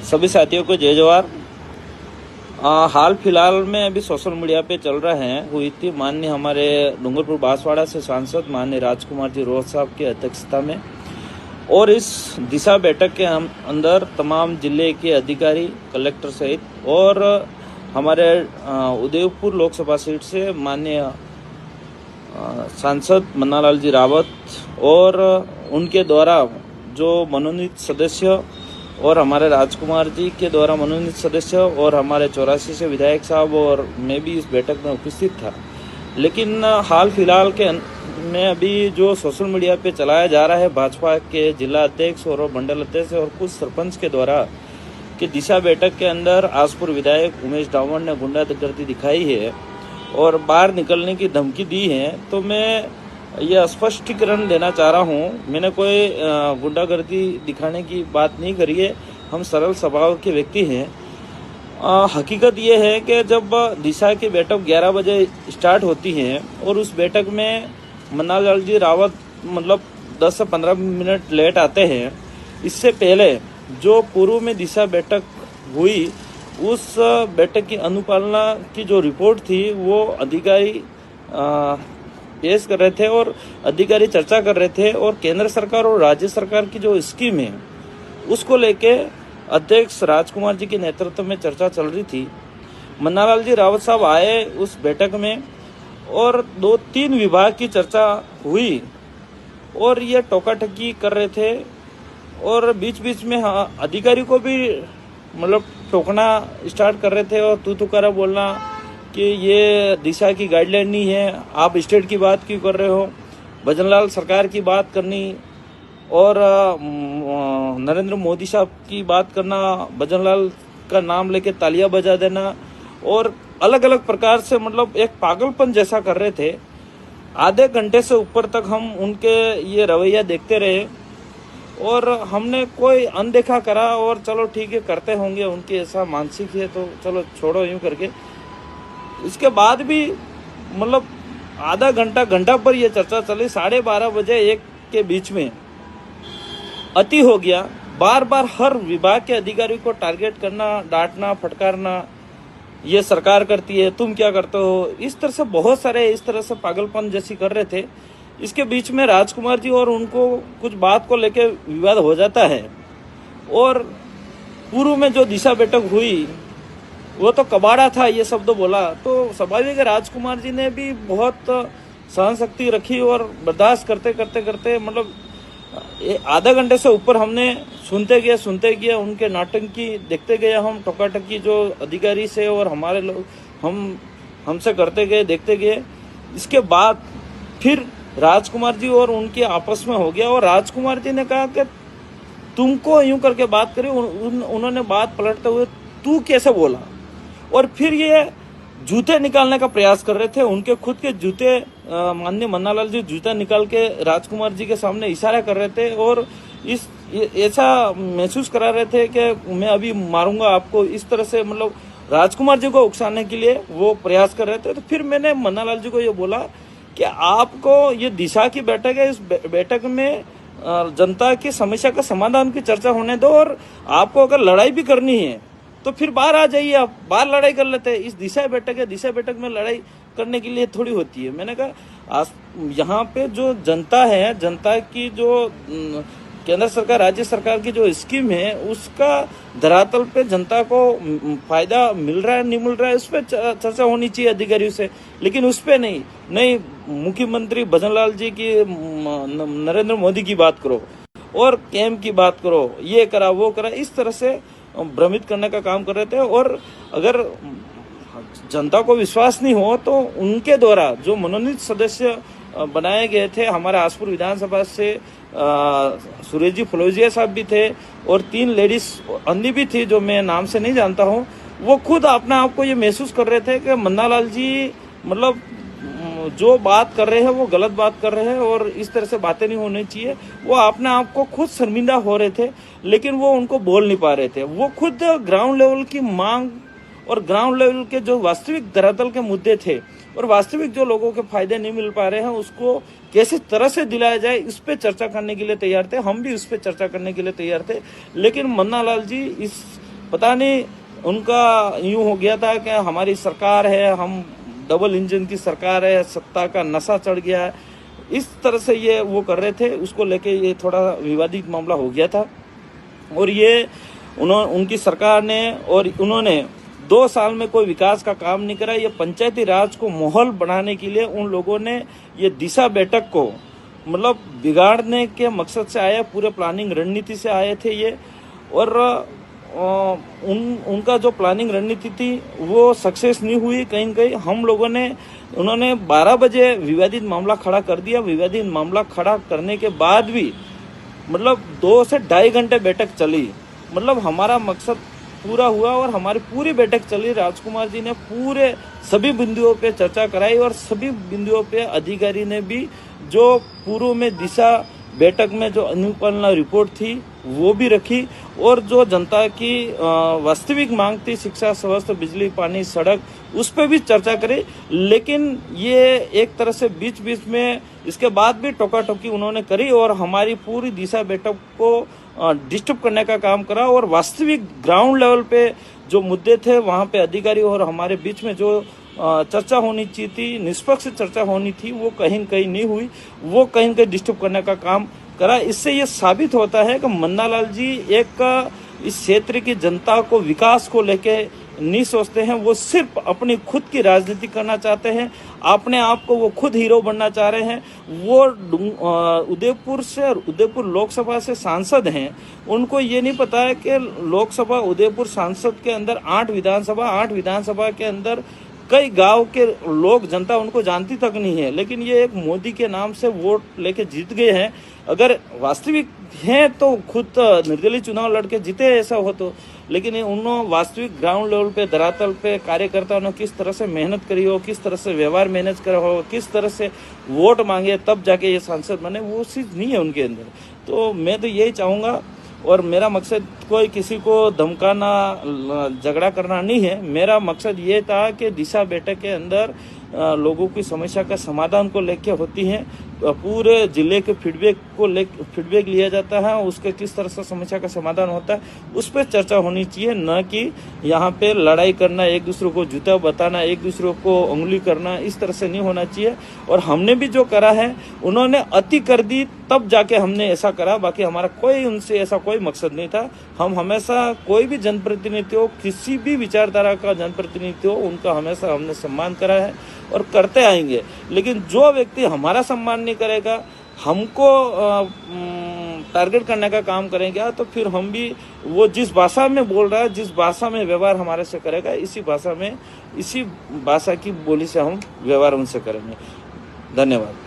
सभी साथियों को जय जवाहर। हाल फिलहाल में अभी सोशल मीडिया पे चल रहे हैं हुई थी माननीय हमारे डूंगरपुर बांसवाड़ा से सांसद माननीय राजकुमार जी रोहत साहब की अध्यक्षता में, और इस दिशा बैठक के अंदर तमाम जिले के अधिकारी कलेक्टर सहित और हमारे उदयपुर लोकसभा सीट से माननीय सांसद मन्नालाल जी रावत और उनके द्वारा जो मनोनीत सदस्य और हमारे राजकुमार जी के द्वारा मनोनीत सदस्य और हमारे 84 से विधायक साहब और मैं भी इस बैठक में उपस्थित था। लेकिन हाल फिलहाल के में अभी जो सोशल मीडिया पे चलाया जा रहा है भाजपा के जिला अध्यक्ष और मंडल अध्यक्ष और कुछ सरपंच के द्वारा कि दिशा बैठक के अंदर आसपुर विधायक उमेश डामोर ने गुंडागर्दी दिखाई है और बाहर निकलने की धमकी दी है, तो मैं यह स्पष्टीकरण देना चाह रहा हूँ। मैंने कोई गुंडागर्दी दिखाने की बात नहीं करी है, हम सरल स्वभाव के व्यक्ति हैं। हकीकत ये है कि जब दिशा की बैठक 11 बजे स्टार्ट होती है और उस बैठक में मन्नालाल जी रावत मतलब 10 से 15 मिनट लेट आते हैं, इससे पहले जो पूर्व में दिशा बैठक हुई उस बैठक की अनुपालना की जो रिपोर्ट थी वो अधिकारी पेश कर रहे थे और अधिकारी चर्चा कर रहे थे और केंद्र सरकार और राज्य सरकार की जो स्कीम है उसको लेके अध्यक्ष राजकुमार जी के नेतृत्व में चर्चा चल रही थी। मन्नालाल जी रावत साहब आए उस बैठक में और 2-3 विभाग की चर्चा हुई और ये टोका-टकी कर रहे थे और बीच बीच में अधिकारी को भी मतलब टोकना स्टार्ट कर रहे थे और तू तुकारा बोलना कि ये दिशा की गाइडलाइन नहीं है, आप स्टेट की बात क्यों कर रहे हो, भजनलाल सरकार की बात करनी और नरेंद्र मोदी साहब की बात करना, भजनलाल का नाम लेके तालियां बजा देना और अलग अलग प्रकार से मतलब एक पागलपन जैसा कर रहे थे। आधे घंटे से ऊपर तक हम उनके ये रवैया देखते रहे और हमने कोई अनदेखा करा और चलो ठीक है करते होंगे, उनकी ऐसा मानसिक है तो चलो छोड़ो यूं करके। इसके बाद भी मतलब आधा घंटा पर यह चर्चा चली। 12:30 बजे 1 के बीच में अति हो गया। बार बार हर विभाग के अधिकारी को टारगेट करना, डांटना, फटकारना, ये सरकार करती है, तुम क्या करते हो, इस तरह से बहुत सारे इस तरह से पागलपन जैसी कर रहे थे। इसके बीच में राजकुमार जी और उनको कुछ बात को लेके विवाद हो जाता है और पूर्व में जो दिशा बैठक हुई वो तो कबाड़ा था ये शब्द बोला, तो स्वाभाविक है राजकुमार जी ने भी बहुत सहन शक्ति रखी और बर्दाश्त करते करते मतलब आधा घंटे से ऊपर हमने सुनते गए उनके नाटंकी देखते गए, हम टोका-टकी जो अधिकारी से और हमारे लोग हमसे करते गए देखते गए। इसके बाद फिर राजकुमार जी और उनके आपस में हो गया और राजकुमार जी ने कहा कि तुमको यूं करके बात करी, उन्होंने बात पलटते हुए तू कैसे बोला और फिर ये जूते निकालने का प्रयास कर रहे थे। उनके खुद के जूते माननीय मन्नालाल जी जूता निकाल के राजकुमार जी के सामने इशारा कर रहे थे और ऐसा महसूस करा रहे थे कि मैं अभी मारूंगा आपको, इस तरह से मतलब राजकुमार जी को उकसाने के लिए वो प्रयास कर रहे थे। तो फिर मैंने मन्नालाल जी को ये बोला कि आपको ये दिशा की बैठक है, इस बैठक में जनता की समस्या का समाधान की चर्चा होने दो और आपको अगर लड़ाई भी करनी है तो फिर बाहर आ जाइए, आप बाहर लड़ाई कर लेते हैं। इस दिशा बैठक है, दिशा बैठक में लड़ाई करने के लिए थोड़ी होती है। मैंने कहा यहाँ पे जो जनता है, जनता की जो केंद्र सरकार राज्य सरकार की जो स्कीम है उसका धरातल पे जनता को फायदा मिल रहा है नहीं मिल रहा है उस पर चर्चा होनी चाहिए अधिकारियों से, लेकिन उस पर नहीं मुख्यमंत्री भजनलाल जी की नरेंद्र मोदी की बात करो और कैंप की बात करो, ये करा वो करा, इस तरह से भ्रमित करने का काम कर रहे थे। और अगर जनता को विश्वास नहीं हो तो उनके द्वारा जो मनोनीत सदस्य बनाए गए थे, हमारे आसपुर विधानसभा से सुरेश जी फलोजिया साहब भी थे और 3 लेडीज अन्य भी थी जो मैं नाम से नहीं जानता हूँ, वो खुद अपने आप को ये महसूस कर रहे थे कि मन्नालाल जी मतलब जो बात कर रहे हैं वो गलत बात कर रहे हैं और इस तरह से बातें नहीं होनी चाहिए। वो अपने आप को खुद शर्मिंदा हो रहे थे लेकिन वो उनको बोल नहीं पा रहे थे। वो खुद ग्राउंड लेवल की मांग और ग्राउंड लेवल के जो वास्तविक धरातल के मुद्दे थे और वास्तविक जो लोगों के फायदे नहीं मिल पा रहे हैं उसको कैसे तरह से दिलाया जाए इस पे चर्चा करने के लिए तैयार थे। हम भी उस पे चर्चा करने के लिए तैयार थे, लेकिन मन्नालाल जी इस पता नहीं उनका यूं हो गया था कि हमारी सरकार है, हम डबल इंजन की सरकार है, सत्ता का नशा चढ़ गया है, इस तरह से ये वो कर रहे थे। उसको लेके ये थोड़ा विवादित मामला हो गया था। और ये उनकी सरकार ने और उन्होंने 2 साल में कोई विकास का काम नहीं करा। ये पंचायती राज को माहौल बनाने के लिए उन लोगों ने ये दिशा बैठक को मतलब बिगाड़ने के मकसद से आए, पूरे प्लानिंग रणनीति से आए थे ये। और उनका जो प्लानिंग रणनीति थी वो सक्सेस नहीं हुई। कहीं कहीं हम लोगों ने उन्होंने 12 बजे विवादित मामला खड़ा कर दिया। विवादित मामला खड़ा करने के बाद भी मतलब 2 से 2.5 घंटे बैठक चली। मतलब हमारा मकसद पूरा हुआ और हमारी पूरी बैठक चली। राजकुमार जी ने पूरे सभी बिंदुओं पे चर्चा कराई और सभी बिंदुओं पे अधिकारी ने भी जो पूर्व में दिशा बैठक में जो अनुपालना रिपोर्ट थी वो भी रखी। और जो जनता की वास्तविक मांग थी, शिक्षा, स्वास्थ्य, बिजली, पानी, सड़क, उस पर भी चर्चा करी। लेकिन ये एक तरह से बीच बीच में इसके बाद भी टोका टोकी उन्होंने करी और हमारी पूरी दिशा बैठक को डिस्टर्ब करने का काम करा। और वास्तविक ग्राउंड लेवल पे जो मुद्दे थे वहां पे अधिकारी और हमारे बीच में जो चर्चा होनी चाहिए थी, निष्पक्ष चर्चा होनी थी, वो कहीं कहीं नहीं हुई। वो कहीं कहीं डिस्टर्ब करने का काम करा। इससे ये साबित होता है कि मन्नालाल जी एक इस क्षेत्र की जनता को विकास को लेके नहीं सोचते हैं। वो सिर्फ अपनी खुद की राजनीति करना चाहते हैं। अपने आप को वो खुद हीरो बनना चाह रहे हैं। वो उदयपुर से और उदयपुर लोकसभा से सांसद हैं। उनको ये नहीं पता है कि लोकसभा उदयपुर सांसद के अंदर 8 विधानसभा के अंदर कई गांव के लोग, जनता उनको जानती तक नहीं है। लेकिन ये एक मोदी के नाम से वोट लेके जीत गए हैं। अगर वास्तविक हैं तो खुद निर्दलीय चुनाव लड़के जीते ऐसा हो तो। लेकिन उन्होंने वास्तविक ग्राउंड लेवल पे, धरातल पे कार्यकर्ताओं ने किस तरह से मेहनत करी हो, किस तरह से व्यवहार मैनेज करा हो, किस तरह से वोट मांगे तब जाके ये सांसद बने, वो चीज नहीं है उनके अंदर। तो मैं तो यही चाहूंगा और मेरा मकसद कोई किसी को धमकाना, झगड़ा करना नहीं है। मेरा मकसद ये था कि दिशा बैठक के अंदर लोगों की समस्या का समाधान को लेके होती है। पूरे जिले के फीडबैक लिया जाता है, उसके किस तरह से समस्या का समाधान होता है उस पर चर्चा होनी चाहिए, न कि यहाँ पे लड़ाई करना, एक दूसरे को जूता बताना, एक दूसरे को उंगली करना, इस तरह से नहीं होना चाहिए। और हमने भी जो करा है उन्होंने अति कर दी तब जाके हमने ऐसा करा। बाकी हमारा कोई उनसे ऐसा कोई मकसद नहीं था। हम हमेशा कोई भी जनप्रतिनिधि हो, किसी भी विचारधारा का जनप्रतिनिधि हो, उनका हमेशा हमने सम्मान करा है और करते आएंगे। लेकिन जो व्यक्ति हमारा सम्मान नहीं करेगा, हमको टारगेट करने का काम करेंगे, तो फिर हम भी वो जिस भाषा में बोल रहा है, जिस भाषा में व्यवहार हमारे से करेगा, इसी भाषा की बोली से हम व्यवहार उनसे करेंगे। धन्यवाद।